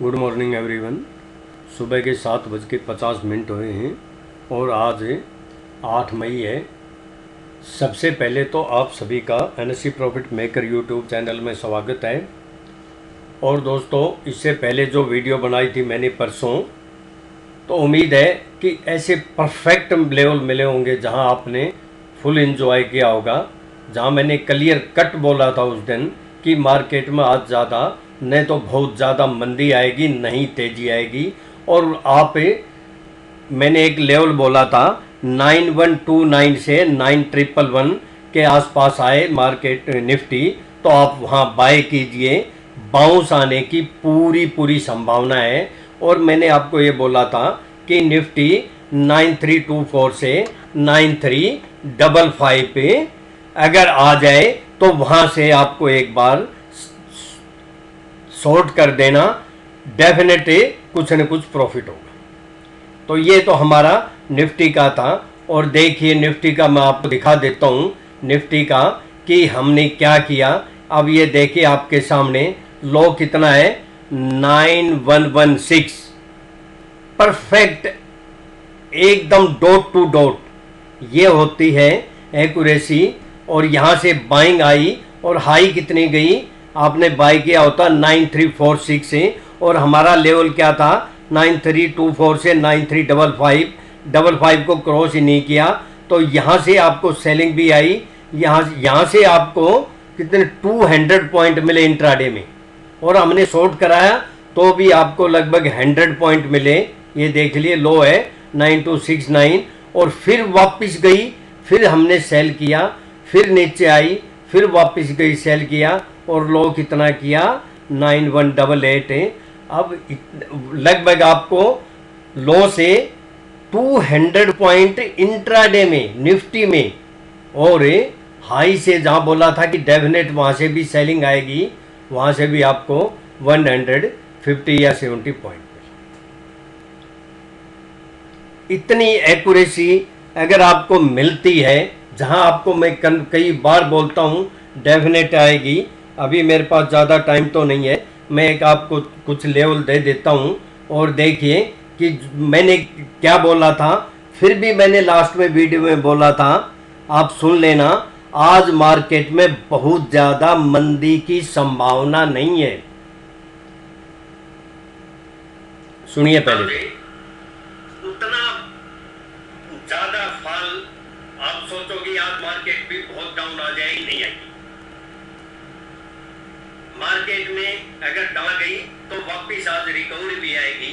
Good morning everyone. सुबह के 7:50 हुए हैं और आज 8 मई है। सबसे पहले तो आप सभी का NSC profit maker YouTube channel में स्वागत है। और दोस्तों, इससे पहले जो वीडियो बनाई थी मैंने परसों, तो उम्मीद है कि ऐसे परफेक्ट लेवल मिले होंगे जहां आपने फुल एंजॉय किया होगा, जहां मैंने क्लियर कट बोला था उस दिन कि मार्केट में आज ज़्यादा नहीं तो बहुत ज़्यादा मंदी आएगी, नहीं तेज़ी आएगी। और मैंने एक लेवल बोला था 9129 से 9111 के आसपास आए मार्केट निफ्टी, तो आप वहाँ बाय कीजिए, बाउंस आने की पूरी संभावना है। और मैंने आपको ये बोला था कि निफ्टी 9324 से 9355 पे अगर आ जाए तो वहाँ से आपको एक बार शॉर्ट कर देना, डेफिनेटली कुछ न कुछ प्रॉफिट होगा। तो ये तो हमारा निफ्टी का था। और देखिए निफ्टी का मैं आपको दिखा देता हूँ निफ्टी का कि हमने क्या किया। अब ये देखिए आपके सामने लो कितना है, 9116, परफेक्ट एकदम डॉट टू डॉट ये होती है एक्यूरेसी। और यहाँ से बाइंग आई और हाई कितनी गई, आपने बाय किया होता 9346 से, और हमारा लेवल क्या था 9324 से 9355 को क्रॉस ही नहीं किया। तो यहाँ से आपको सेलिंग भी आई, यहाँ से आपको कितने 200 पॉइंट मिले इंट्राडे में, और हमने शॉर्ट कराया तो भी आपको लगभग 100 पॉइंट मिले। ये देख लिए लो है 9269, और फिर वापस गई, फिर हमने सेल किया, फिर नीचे आई, फिर वापस गई, सेल किया, और लो कितना किया 9188 है। अब लगभग आपको लो से 200 पॉइंट इंट्राडे में निफ्टी में, और हाई से जहां बोला था कि डेफिनेट वहां से भी सेलिंग आएगी, वहां से भी आपको 150 या 70 पॉइंट। इतनी एक्यूरेसी अगर आपको मिलती है, जहां आपको मैं कई बार बोलता हूं डेफिनेट आएगी। अभी मेरे पास ज़्यादा टाइम तो नहीं है, मैं एक आपको कुछ लेवल दे देता हूं। और देखिए कि मैंने क्या बोला था, फिर भी मैंने लास्ट में वीडियो में बोला था, आप सुन लेना। आज मार्केट में बहुत ज़्यादा मंदी की संभावना नहीं है। सुनिए पहले। उतना ज़्यादा फॉल आप सोचोगे आज मार्केट भी बहुत डाउन आ जाएगी, नहीं आएगी। मार्केट में अगर डाउन गई तो वापस आज रिकवरी भी आएगी।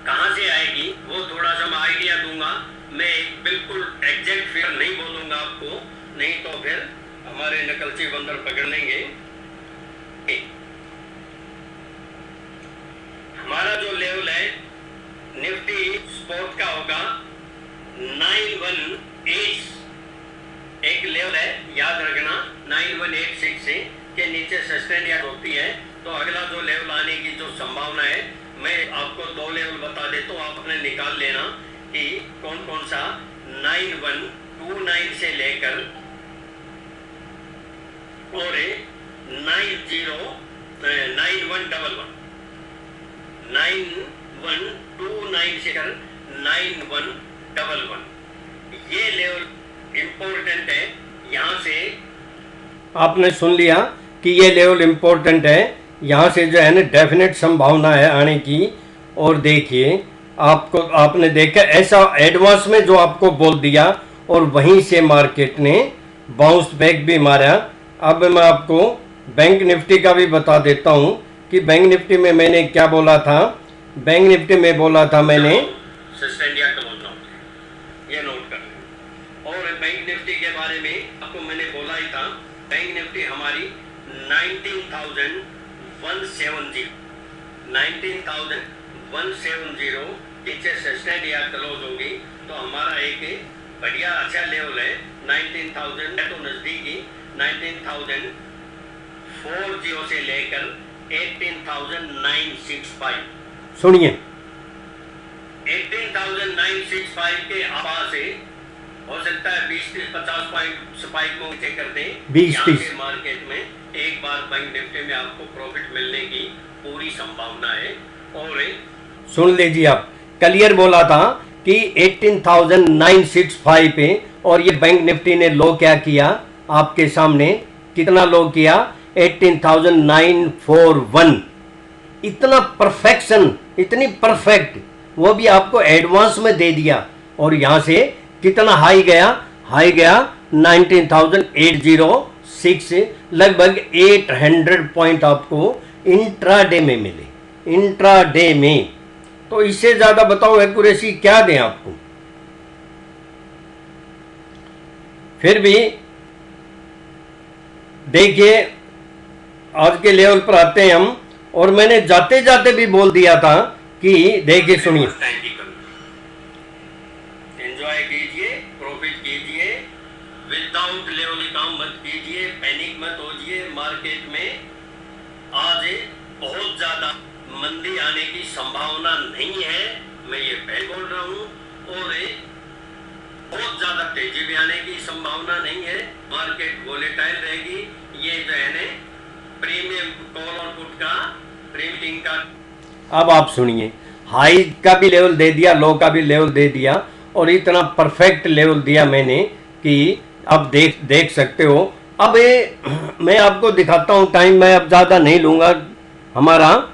कहां से आएगी वो थोड़ा सा मैं आइडिया दूंगा, मैं बिल्कुल एग्जैक्ट फिगर नहीं बोलूंगा आपको, नहीं तो फिर हमारे नकलची बंदर पकड़ लेंगे। हमारा जो लेवल है निफ्टी स्पॉट का होगा 9186, एक लेवल है याद रखना 9186 से के नीचे सस्टेन या होती है। तो अगला जो लेवल आने की जो संभावना है, मैं आपको 2 लेवल बता देता हूँ, आप अपने निकाल लेना कि कौन कौन सा। 9129 से लेकर और 9129 से कर 9111, ये लेवल इंपॉर्टेंट है। यहाँ से आपने सुन लिया कि ये लेवल इंपॉर्टेंट है, यहाँ से जो है ना डेफिनेट संभावना है आने की। और देखिए आपको, आपने देखा ऐसा एडवांस में जो आपको बोल दिया, और वहीं से मार्केट ने बाउंस बैक भी मारा। अब मैं आपको बैंक निफ्टी का भी बता देता हूँ कि बैंक निफ्टी में मैंने क्या बोला था। बैंक निफ्टी में बोला था मैंने, ये नोट कर। और बैंक निफ्टी के बारे में आपको मैंने बोला ही था, बैंक निफ्टी हमारी 19,170 पीछे सस्टेन या क्लोज होगी, तो हमारा एक बढ़िया अच्छा लेवल है 19,000 तो नजदीकी 19,040 से लेकर 18,965। सुनिए 18,965 के आवाज से हो सकता है 20-50 पॉइंट स्पाइक को नीचे कर दें 20-30 मार्केट में एक बार बैंक निफ्टी में आपको प्रॉफिट मिलने की पूरी संभावना है। और सुन लीजिए, आप क्लियर बोला था कि 18,965 पे, और ये बैंक निफ्टी ने लो क्या किया आपके सामने, कितना लो किया, 18,941। इतना परफेक्शन, इतनी परफेक्ट, वो भी आपको एडवांस में दे दिया। और यहां से कितना हाई गया, हाई गया 19,806, लगभग 800 पॉइंट आपको इंट्राडे में मिले, इंट्राडे में। तो इससे ज्यादा बताओ एक्यूरेसी क्या दें आपको। फिर भी देखिए, आज के लेवल पर आते हैं हम, और मैंने जाते जाते भी बोल दिया था कि देखिए, सुनिए, एंजॉय कीजिए, प्रॉफिट कीजिए, विदाउट लेवल काम मत कीजिए, पैनिक मत होइए। मार्केट में आज बहुत ज्यादा मंदी आने की संभावना नहीं है, मैं ये पहले बोल रहा हूँ। और बहुत ज्यादा तेजी भी आने की संभावना नहीं है, मार्केट वोलेटाइल रहेगी। ये जो है ना प्रीमियम कॉल और पुट का प्रीमियम का, अब आप सुनिए, हाई का भी लेवल दे दिया, लो का भी लेवल दे दिया, और इतना परफेक्ट लेवल दिया मैंने कि अब देख सकते हो। अब मैं आपको दिखाता हूं, टाइम मैं अब ज्यादा नहीं लूंगा हमारा।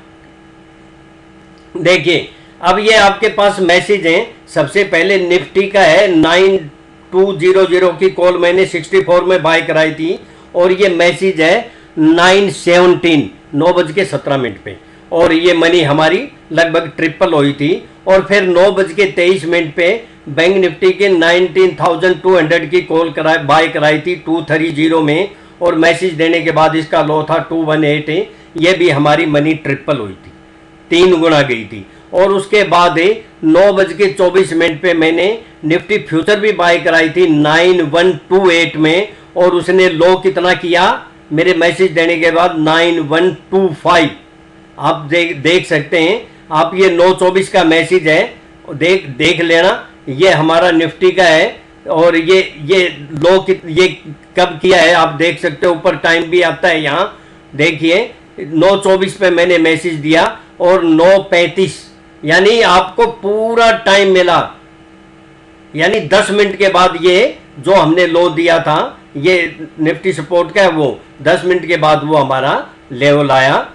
देखिए, अब ये आपके पास मैसेज है। सबसे पहले निफ्टी का है 9200 की कॉल मैंने 64 में बाय कराई थी, और ये मैसेज है 9:17, 9:17 पे, और ये मनी हमारी लगभग ट्रिपल हुई थी। और फिर 9:23 पे बैंक निफ्टी के 19,200 की कॉल बाय कराई थी 230 में, और मैसेज देने के बाद इसका लो था 218, ये भी हमारी मनी ट्रिपल हुई थी, 3 गुना गई थी। और उसके बाद 9:24 पे मैंने निफ्टी फ्यूचर भी बाय कराई थी 9128 में, और उसने लो कितना किया मेरे मैसेज देने के बाद, 9125। आप देख सकते हैं, आप ये 9:24 का मैसेज है, देख लेना, ये हमारा निफ्टी का है। और ये लो ये कब किया है आप देख सकते हो, ऊपर टाइम भी आता है यहाँ, देखिए 9:24 पे मैंने मैसेज दिया, और 9:35, यानी आपको पूरा टाइम मिला, यानी 10 मिनट के बाद ये जो हमने लो दिया था, ये निफ्टी सपोर्ट का है, वो 10 मिनट के बाद वो हमारा लेवल आया।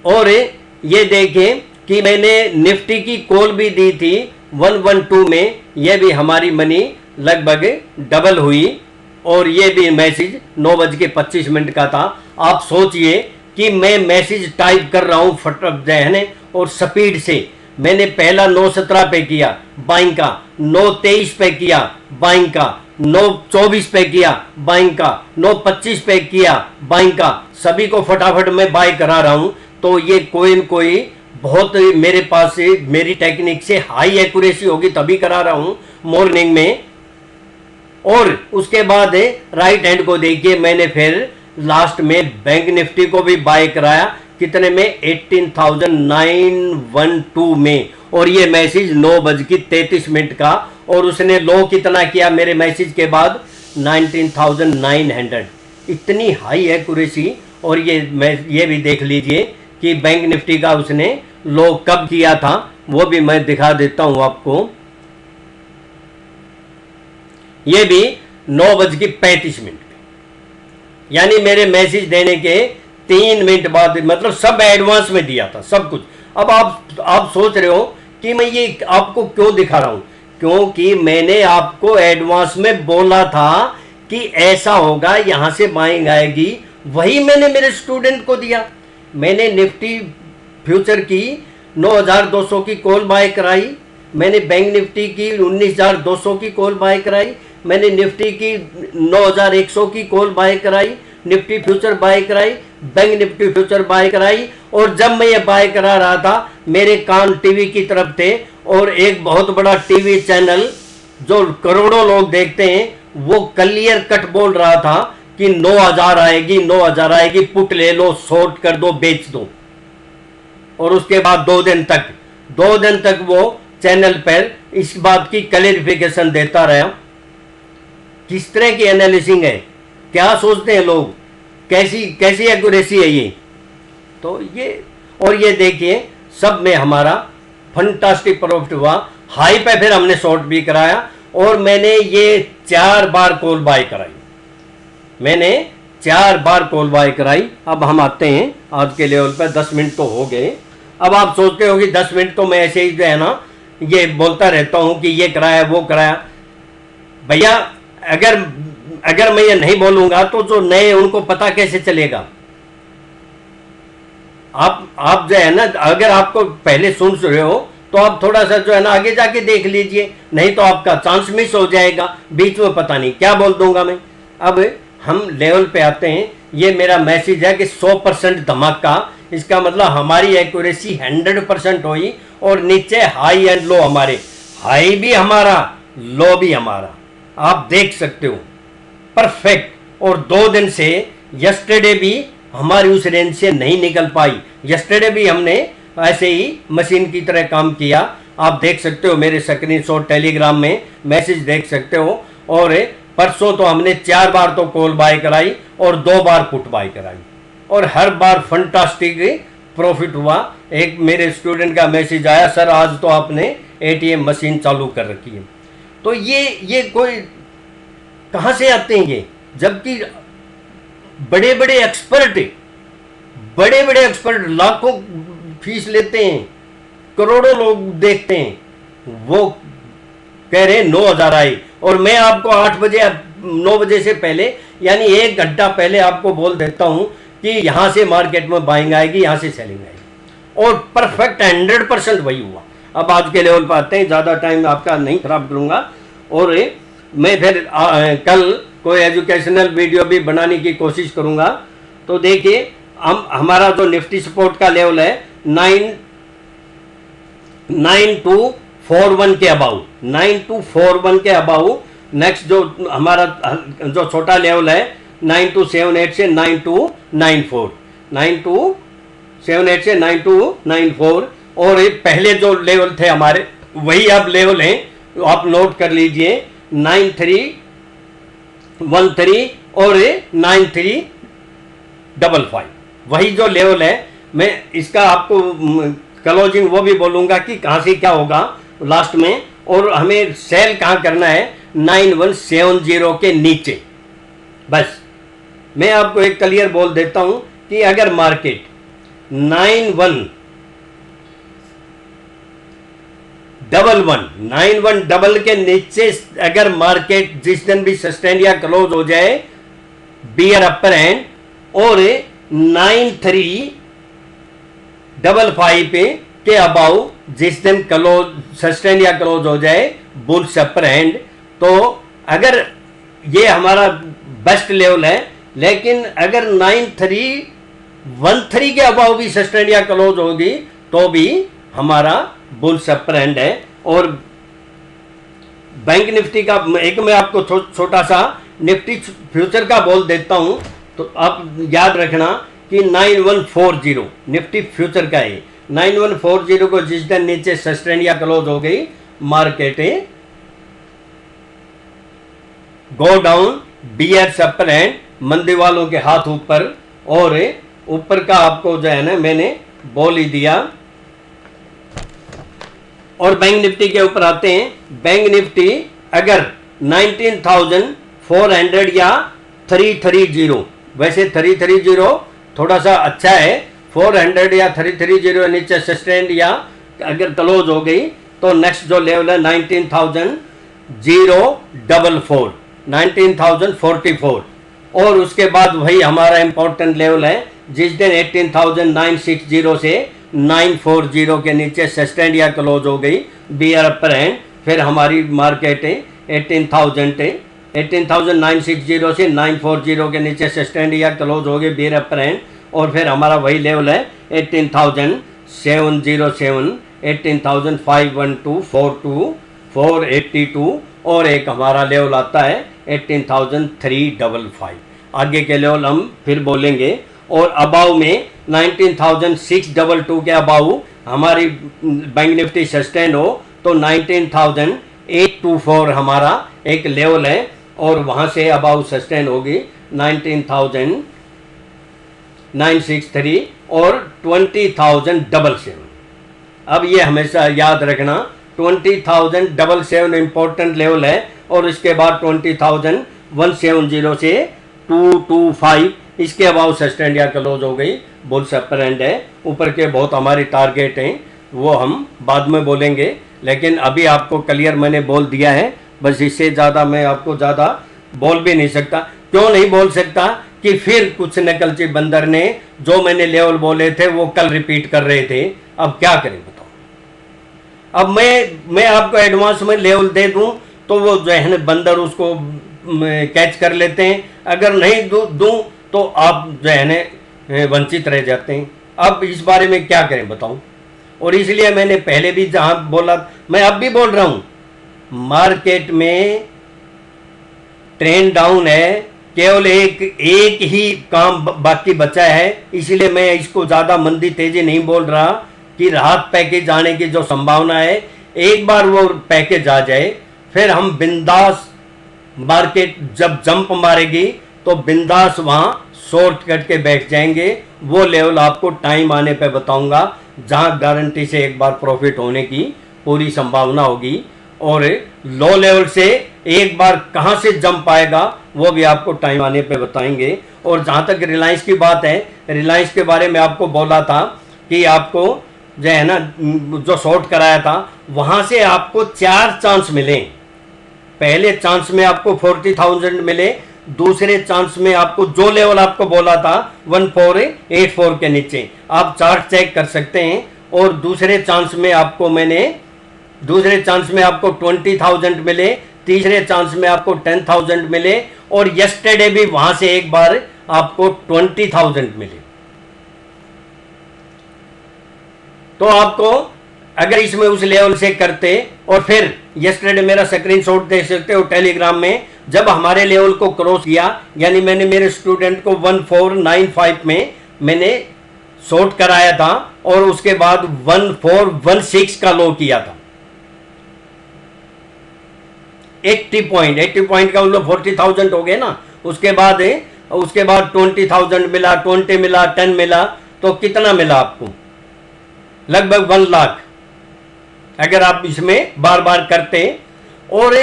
और ये देखें कि मैंने निफ्टी की कॉल भी दी थी 112 में, ये भी हमारी मनी लगभग डबल हुई, और ये भी मैसेज 9:25 का था। आप सोचिए कि मैं मैसेज टाइप कर रहा हूं फटाफट और स्पीड से। मैंने पहला 9:17 पे किया बाइंग का, 9:23 पे किया बाइंग का, 9:24 पे किया बाइंग का, 9:25 पे किया बाइंग का, सभी को फटाफट मैं बाय करा रहा हूं। तो ये कोई बहुत मेरे पास से, मेरी टेक्निक से हाई एक्यूरेसी होगी तभी करा रहा हूं मॉर्निंग में। और उसके बाद राइट हैंड को देखिए, मैंने फिर लास्ट में बैंक निफ्टी को भी बाय कराया, कितने में, 18,912 में, और ये मैसेज 9:33 का, और उसने लो कितना किया मेरे मैसेज के बाद, 19,900। इतनी हाई एक्यूरेसी। और ये भी देख लीजिए कि बैंक निफ्टी का उसने लो कब किया था, वो भी मैं दिखा देता हूं आपको। ये भी 9:35 पे, यानी मेरे मैसेज देने के 3 मिनट बाद, मतलब सब एडवांस में दिया था सब कुछ। अब आप सोच रहे हो कि मैं ये आपको क्यों दिखा रहा हूं, क्योंकि मैंने आपको एडवांस में बोला था कि ऐसा होगा, यहां से बाइंग आएगी, वही मैंने मेरे स्टूडेंट को दिया। मैंने निफ्टी फ्यूचर की 9,200 की कॉल बाय कराई, मैंने बैंक निफ्टी की 19,200 की कॉल बाय कराई, मैंने निफ्टी की 9,100 की कॉल बाय कराई, निफ्टी फ्यूचर बाय कराई, बैंक निफ्टी फ्यूचर बाय कराई। और जब मैं ये बाय करा रहा था, मेरे कान टीवी की तरफ थे, और एक बहुत बड़ा टीवी चैनल जो करोड़ों लोग देखते हैं, वो क्लियर कट बोल रहा था कि 9,000 आएगी, 9,000 आएगी, पुट ले लो, शॉर्ट कर दो, बेच दो। और उसके बाद 2 दिन तक वो चैनल पर इस बात की क्लैरिफिकेशन देता रहा, किस तरह की एनालिसिस है। क्या सोचते हैं लोग, कैसी कैसी एक्यूरेसी है ये। तो ये, और ये देखिए सब में हमारा फंटास्टिक प्रॉफिट हुआ। हाई पे फिर हमने शॉर्ट भी कराया और मैंने ये 4 बार कॉल बाय कराई, मैंने 4 बार कॉल बाय कराई। अब हम आते हैं आज के लेवल पर। 10 मिनट तो हो गए। अब आप सोचते हो कि 10 मिनट तो मैं ऐसे ही जो है ना ये बोलता रहता हूं कि ये कराया वो कराया। भैया अगर मैं ये नहीं बोलूंगा तो जो नए उनको पता कैसे चलेगा। आप जो है ना, अगर आपको पहले सुन रहे हो तो आप थोड़ा सा जो है ना आगे जाके देख लीजिए, नहीं तो आपका चांस मिस हो जाएगा। बीच में पता नहीं क्या बोल दूंगा मैं। अब हम लेवल पे आते हैं। ये मेरा मैसेज है कि 100% धमाका, इसका मतलब हमारी एक्यूरेसी 100% हुई और नीचे हाई एंड लो, हमारे हाई भी हमारा लो भी हमारा, आप देख सकते हो परफेक्ट। और 2 दिन से यस्टरडे भी हमारी उस रेंज से नहीं निकल पाई। यस्टरडे भी हमने ऐसे ही मशीन की तरह काम किया। आप देख सकते हो मेरे स्क्रीनशॉट टेलीग्राम में मैसेज देख सकते हो। और परसों तो हमने 4 बार तो कॉल बाय कराई और 2 बार पुट बाय कराई और हर बार फंटास्टिक प्रॉफिट हुआ। एक मेरे स्टूडेंट का मैसेज आया, सर आज तो आपने एटीएम मशीन चालू कर रखी है। तो ये कोई कहां से आते हैं ये, जबकि बड़े बड़े एक्सपर्ट लाखों फीस लेते हैं, करोड़ों लोग देखते हैं, वो कह रहे हैं 9,000 आई और मैं आपको 8 बजे 9 बजे से पहले यानी 1 घंटा पहले आपको बोल देता हूं कि यहां से मार्केट में बाइंग आएगी, यहां से सेलिंग आएगी और परफेक्ट 100% वही हुआ। अब आज के लेवल पर आते हैं, ज़्यादा टाइम आपका नहीं खराब करूंगा और मैं फिर कल कोई एजुकेशनल वीडियो भी बनाने की कोशिश करूंगा। तो देखिए हमारा जो निफ्टी सपोर्ट का लेवल है 9241 के अबाउ, 9241 के अबाउ। नेक्स्ट जो हमारा जो छोटा लेवल है 9278 से 9294, 9278 से 9294। और ये पहले जो लेवल थे हमारे वही अब लेवल हैं, तो आप नोट कर लीजिए 9313 और 9355, वही जो लेवल है। मैं इसका आपको क्लोजिंग वो भी बोलूंगा कि कहां से क्या होगा लास्ट में, और हमें सेल कहां करना है 9170 के नीचे। बस मैं आपको एक क्लियर बोल देता हूं कि अगर मार्केट 9111 के नीचे अगर मार्केट जिस दिन भी सस्टेन या क्लोज हो जाए बियर अपर एंड, और 9355 पे के अबाउ जिस दिन क्लोज सस्टेन या क्लोज हो जाए बुल्स अपर एंड, तो अगर ये हमारा बेस्ट लेवल है। लेकिन अगर 9313 के अबाउ भी सस्टेन या क्लोज होगी तो भी हमारा बुल्स अपर एंड है। और बैंक निफ्टी का एक मैं आपको छोटा सा निफ्टी फ्यूचर का बोल देता हूं, तो आप याद रखना कि 9140 निफ्टी फ्यूचर का है। 9140 को जिस दिन नीचे सस्टेन या क्लोज हो गई market go down bears upper end, मंदी वालों के हाथ ऊपर। और ऊपर का आपको जो है ना मैंने बोल ही दिया। और बैंक निफ्टी के ऊपर आते हैं। बैंक निफ्टी अगर 19,400 या 330, वैसे 330 थोड़ा सा अच्छा है, 400 या 330 नीचे सस्टेन या अगर क्लोज हो गई तो नेक्स्ट जो लेवल है 19,044, 19,044। और उसके बाद वही हमारा इंपॉर्टेंट लेवल है जिस दिन 18,960 से 940 के नीचे सस्टेन या क्लोज हो गई बियर अपर एंड, फिर हमारी मार्केट 18,960 से 940 के नीचे सस्टेन या क्लोज हो गई बियर अपर एंड। और फिर हमारा वही लेवल है 18,707, 18,512, 482 और एक हमारा लेवल आता है 18,355। आगे के लेवल हम फिर बोलेंगे। और अबाउ में 19,622 के अबाउ हमारी बैंक निफ्टी सस्टेन हो तो 19,824 हमारा एक लेवल है और वहां से अबाउ सस्टेन होगी 19,963 और 20,777। अब ये हमेशा याद रखना, 20,777 इम्पोर्टेंट लेवल है और इसके बाद 20,170 से 225 इसके अबाउ सस्टेंड या क्लोज हो गई, बुल्स अपर एंड है। ऊपर के बहुत हमारी टारगेट हैं, वो हम बाद में बोलेंगे, लेकिन अभी आपको क्लियर मैंने बोल दिया है। बस इससे ज़्यादा मैं आपको ज़्यादा बोल भी नहीं सकता। क्यों नहीं बोल सकता कि फिर कुछ नकलची बंदर ने जो मैंने लेवल बोले थे वो कल रिपीट कर रहे थे। अब क्या करें बताओ। अब मैं आपको एडवांस में लेवल दे दूं तो वो जो है ना बंदर उसको कैच कर लेते हैं, अगर नहीं दूं तो आप जो है ना वंचित रह जाते हैं। अब इस बारे में क्या करें बताऊं। और इसलिए मैंने पहले भी जहां बोला, मैं अब भी बोल रहा हूं, मार्केट में ट्रेंड डाउन है, केवल एक ही काम बाकी बचा है। इसलिए मैं इसको ज़्यादा मंदी तेजी नहीं बोल रहा कि राहत पैकेज आने की जो संभावना है, एक बार वो पैकेज आ जाए फिर हम बिंदास, मार्केट जब जंप मारेगी तो बिंदास वहाँ शॉर्ट कट के बैठ जाएंगे। वो लेवल आपको टाइम आने पे बताऊंगा जहाँ गारंटी से एक बार प्रॉफिट होने की पूरी संभावना होगी। और लो लेवल से एक बार कहाँ से जंप आएगा वो भी आपको टाइम आने पे बताएंगे। और जहाँ तक रिलायंस की बात है, रिलायंस के बारे में आपको बोला था कि आपको जो है ना जो शॉर्ट कराया था वहाँ से आपको 4 चांस मिले। पहले चांस में आपको 40,000 मिले, दूसरे चांस में आपको जो लेवल आपको बोला था 1484 के नीचे, आप चार्ट चेक कर सकते हैं। और दूसरे चांस में आपको 20,000 मिले, तीसरे चांस में आपको 10,000 मिले और यस्टरडे भी वहां से एक बार आपको 20,000 मिले। तो आपको अगर इसमें उस लेवल से करते, और फिर यस्टरडे मेरा स्क्रीनशॉट दे सकते हो टेलीग्राम में, जब हमारे लेवल को क्रॉस किया, यानी मैंने मेरे स्टूडेंट को 1495 में मैंने शॉर्ट कराया था और उसके बाद 1416 का लो किया था। 80 पॉइंट का मतलब 40,000 हो गए ना। उसके बाद 20,000 मिला, 20 मिला, 10 मिला, तो कितना मिला आपको? लगभग 1 लाख अगर आप इसमें बार बार करते। और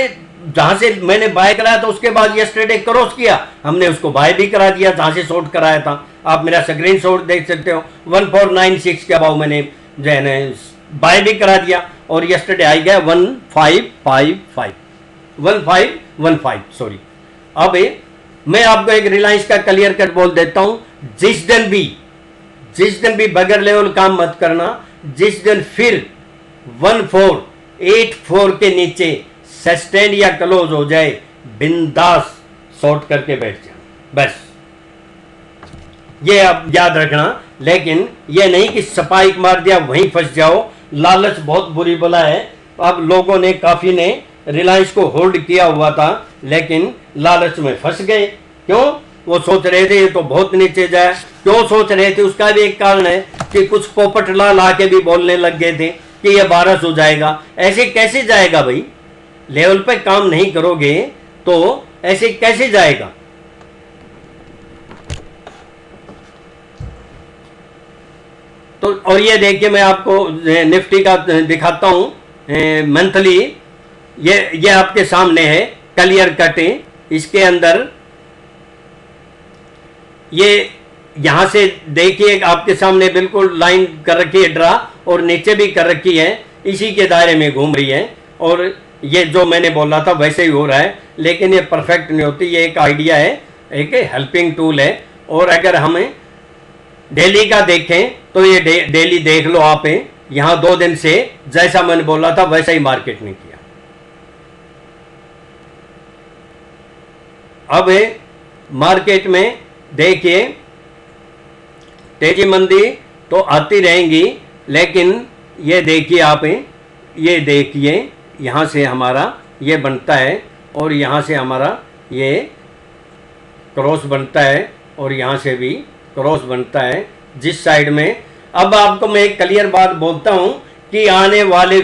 जहां से मैंने बाय कराया था उसके बाद यस्टरडे क्रॉस किया, हमने उसको बाय भी करा दिया जहां से शॉर्ट कराया था। आप मेरा स्क्रीन शॉट देख सकते हो, 1496 के अबाउ मैंने जो है ना बाय भी करा दिया और यस्टरडे आ गया 1515 सॉरी। अब मैं आपको एक रिलायंस का क्लियर कट बोल देता हूं, जिस दिन भी बगैर लेवल काम मत करना। जिस दिन फिर 1484 के नीचे सस्टेन या क्लोज हो जाए, बिंदास शॉर्ट करके बैठ जाओ, बस ये आप याद रखना। लेकिन ये नहीं कि स्पाइक मार दिया वहीं फंस जाओ। लालच बहुत बुरी बला है। अब लोगों ने काफी ने रिलायंस को होल्ड किया हुआ था, लेकिन लालच में फंस गए। क्यों? वो सोच रहे थे ये तो बहुत नीचे जाए। क्यों सोच रहे थे? उसका भी एक कारण है कि कुछ पोपट ला के भी बोलने लग गए थे कि ये 1200 जाएगा। ऐसे कैसे जाएगा भाई? लेवल पे काम नहीं करोगे तो ऐसे कैसे जाएगा? तो और ये देखिए मैं आपको निफ्टी का दिखाता हूं मंथली। ये आपके सामने है क्लियर कट। इसके अंदर ये यहां से देखिए आपके सामने बिल्कुल लाइन कर रखी है ड्रा, और नीचे भी कर रखी है, इसी के दायरे में घूम रही है। और ये जो मैंने बोला था वैसे ही हो रहा है, लेकिन ये परफेक्ट नहीं होती। ये एक आइडिया है, एक हेल्पिंग टूल है। और अगर हमें डेली का देखें तो ये डेली देख लो आप। यहां 2 दिन से जैसा मैंने बोला था वैसा ही मार्केट ने किया। अब मार्केट में देखिए तेजी मंदी तो आती रहेंगी, लेकिन ये देखिए आप, ये देखिए यहाँ से हमारा ये बनता है और यहाँ से हमारा ये क्रॉस बनता है और यहाँ से भी क्रॉस बनता है जिस साइड में। अब आपको मैं एक क्लियर बात बोलता हूँ कि आने वाले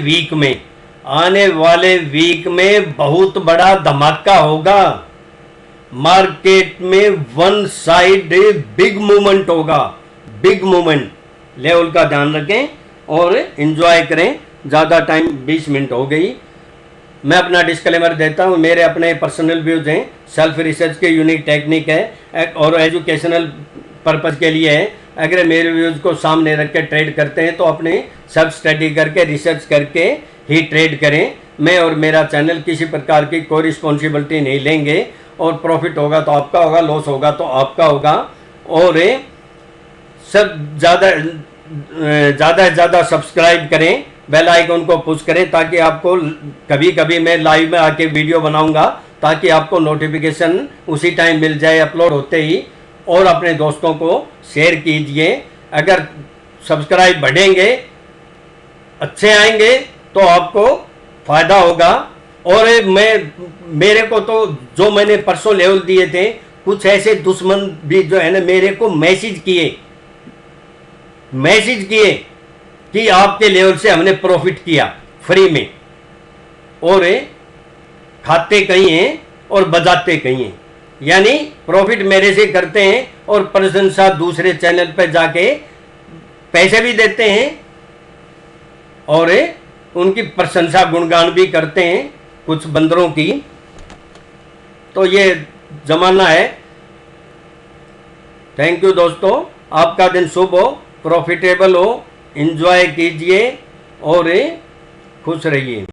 वीक में बहुत बड़ा धमाका होगा। मार्केट में वन साइड बिग मूवमेंट होगा, बिग मूवमेंट। लेवल का ध्यान रखें और एंजॉय करें। ज़्यादा टाइम 20 मिनट हो गई। मैं अपना डिस्क्लेमर देता हूँ, मेरे अपने पर्सनल व्यूज हैं, सेल्फ रिसर्च के यूनिक टेक्निक है और एजुकेशनल पर्पज़ के लिए है। अगर मेरे व्यूज को सामने रख के ट्रेड करते हैं तो अपने सेल्फ स्टडी करके रिसर्च करके ही ट्रेड करें। मैं और मेरा चैनल किसी प्रकार की कोई रिस्पॉन्सिबिलिटी नहीं लेंगे और प्रॉफिट होगा तो आपका होगा, लॉस होगा तो आपका होगा। और सब ज़्यादा से ज़्यादा सब्सक्राइब करें, बेल आइकन को पुश करें ताकि आपको कभी कभी मैं लाइव में आके वीडियो बनाऊंगा ताकि आपको नोटिफिकेशन उसी टाइम मिल जाए अपलोड होते ही। और अपने दोस्तों को शेयर कीजिए। अगर सब्सक्राइब बढ़ेंगे, अच्छे आएंगे तो आपको फ़ायदा होगा। और मेरे को तो जो मैंने परसों लेवल दिए थे, कुछ ऐसे दुश्मन भी जो है ना मेरे को मैसेज किए कि आपके लेवल से हमने प्रॉफिट किया फ्री में, और खाते कहीं हैं और बजाते कहीं हैं। यानी प्रॉफिट मेरे से करते हैं और प्रशंसा दूसरे चैनल पर जाके पैसे भी देते हैं और उनकी प्रशंसा गुणगान भी करते हैं कुछ बंदरों की। तो ये जमाना है। थैंक यू दोस्तों, आपका दिन शुभ हो, प्रॉफिटेबल हो, एंजॉय कीजिए और खुश रहिए।